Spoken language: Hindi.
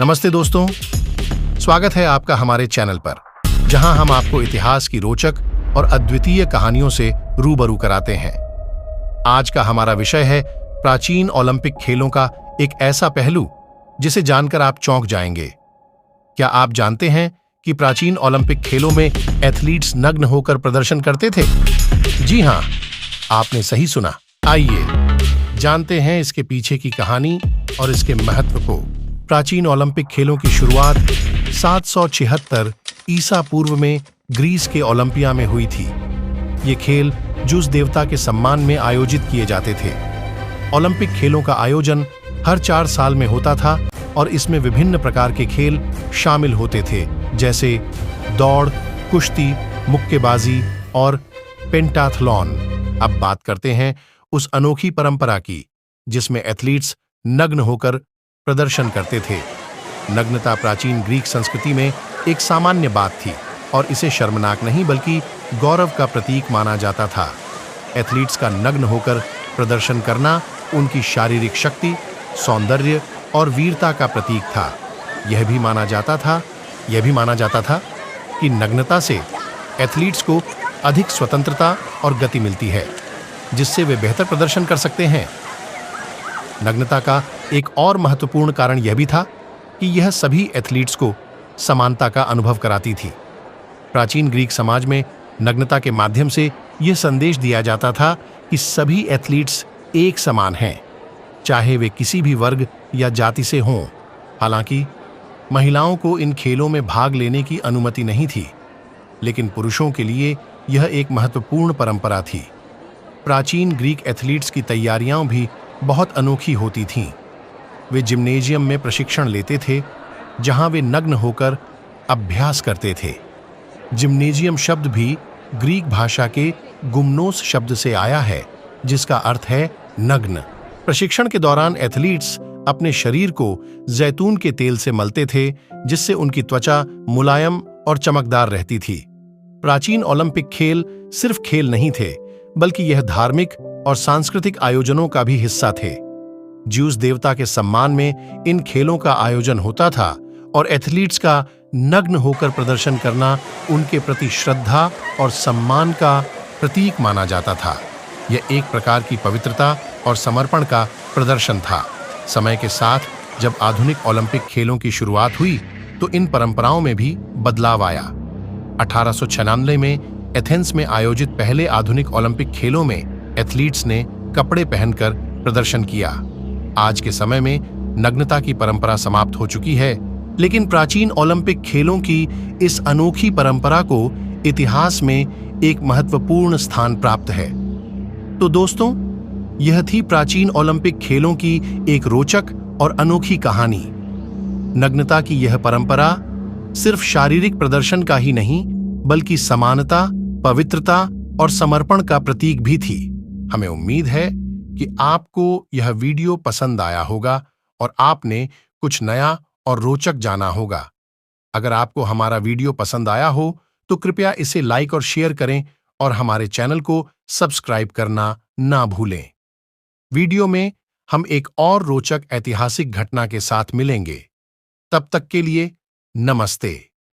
नमस्ते दोस्तों, स्वागत है आपका हमारे चैनल पर, जहां हम आपको इतिहास की रोचक और अद्वितीय कहानियों से रूबरू कराते हैं। आज का हमारा विषय है प्राचीन ओलंपिक खेलों का एक ऐसा पहलू जिसे जानकर आप चौंक जाएंगे। क्या आप जानते हैं कि प्राचीन ओलंपिक खेलों में एथलीट्स नग्न होकर प्रदर्शन करते थे? जी हां, आपने सही सुना। आइए जानते हैं इसके पीछे की कहानी और इसके महत्व को। प्राचीन ओलंपिक खेलों की शुरुआत 776 ईसा पूर्व में ग्रीस के ओलंपिया में हुई थी। ये खेल ज़ूस देवता के सम्मान में आयोजित किए जाते थे। ओलंपिक खेलों का आयोजन हर 4 साल में होता था और इसमें विभिन्न प्रकार के खेल शामिल होते थे, जैसे दौड़, कुश्ती, मुक्केबाजी और पेंटाथलॉन। अब बात करते हैं उस अनोखी परंपरा की जिसमें एथलीट्स नग्न होकर प्रदर्शन करते थे। नग्नता प्राचीन ग्रीक संस्कृति में एक सामान्य बात थी और इसे शर्मनाक नहीं बल्कि गौरव का प्रतीक माना जाता था। एथलीट्स का नग्न होकर प्रदर्शन करना उनकी शारीरिक शक्ति, सौंदर्य और वीरता का प्रतीक था। यह भी माना जाता था कि नग्नता से एथलीट्स को अधिक स्वतंत्रता और गति मिलती है, जिससे वे बेहतर प्रदर्शन कर सकते हैं। नग्नता का एक और महत्वपूर्ण कारण यह भी था कि यह सभी एथलीट्स को समानता का अनुभव कराती थी। प्राचीन ग्रीक समाज में नग्नता के माध्यम से यह संदेश दिया जाता था कि सभी एथलीट्स एक समान हैं, चाहे वे किसी भी वर्ग या जाति से हों। हालांकि महिलाओं को इन खेलों में भाग लेने की अनुमति नहीं थी, लेकिन पुरुषों के लिए यह एक महत्वपूर्ण परंपरा थी। प्राचीन ग्रीक एथलीट्स की तैयारियां भी बहुत अनोखी होती थीं। वे जिम्नेजियम में प्रशिक्षण लेते थे, जहां वे नग्न होकर अभ्यास करते थे। जिम्नेजियम शब्द भी ग्रीक भाषा के गुम्नोस शब्द से आया है, जिसका अर्थ है नग्न। प्रशिक्षण के दौरान एथलीट्स अपने शरीर को जैतून के तेल से मलते थे, जिससे उनकी त्वचा मुलायम और चमकदार रहती थी। प्राचीन ओलंपिक खेल सिर्फ खेल नहीं थे, बल्कि यह धार्मिक और सांस्कृतिक आयोजनों का भी हिस्सा थे। ज़ूस देवता के सम्मान में इन खेलों का आयोजन होता था और एथलीट्स का नग्न होकर प्रदर्शन करना उनके प्रति श्रद्धा और सम्मान का प्रतीक माना जाता था। यह एक प्रकार की पवित्रता और समर्पण का प्रदर्शन था। समय के साथ जब आधुनिक ओलंपिक खेलों की शुरुआत हुई, तो इन परंपराओं में भी बदलाव आया। 1896 में एथेंस में आयोजित पहले आधुनिक ओलंपिक खेलों में एथलीट्स ने कपड़े पहनकर प्रदर्शन किया। आज के समय में नग्नता की परंपरा समाप्त हो चुकी है, लेकिन प्राचीन ओलंपिक खेलों की इस अनोखी परंपरा को इतिहास में एक महत्वपूर्ण स्थान प्राप्त है। तो दोस्तों, यह थी प्राचीन ओलंपिक खेलों की एक रोचक और अनोखी कहानी। नग्नता की यह परंपरा सिर्फ शारीरिक प्रदर्शन का ही नहीं, बल्कि समानता, पवित्रता और समर्पण का प्रतीक भी थी। हमें उम्मीद है कि आपको यह वीडियो पसंद आया होगा और आपने कुछ नया और रोचक जाना होगा। अगर आपको हमारा वीडियो पसंद आया हो तो कृपया इसे लाइक और शेयर करें और हमारे चैनल को सब्सक्राइब करना ना भूलें। वीडियो में हम एक और रोचक ऐतिहासिक घटना के साथ मिलेंगे। तब तक के लिए नमस्ते।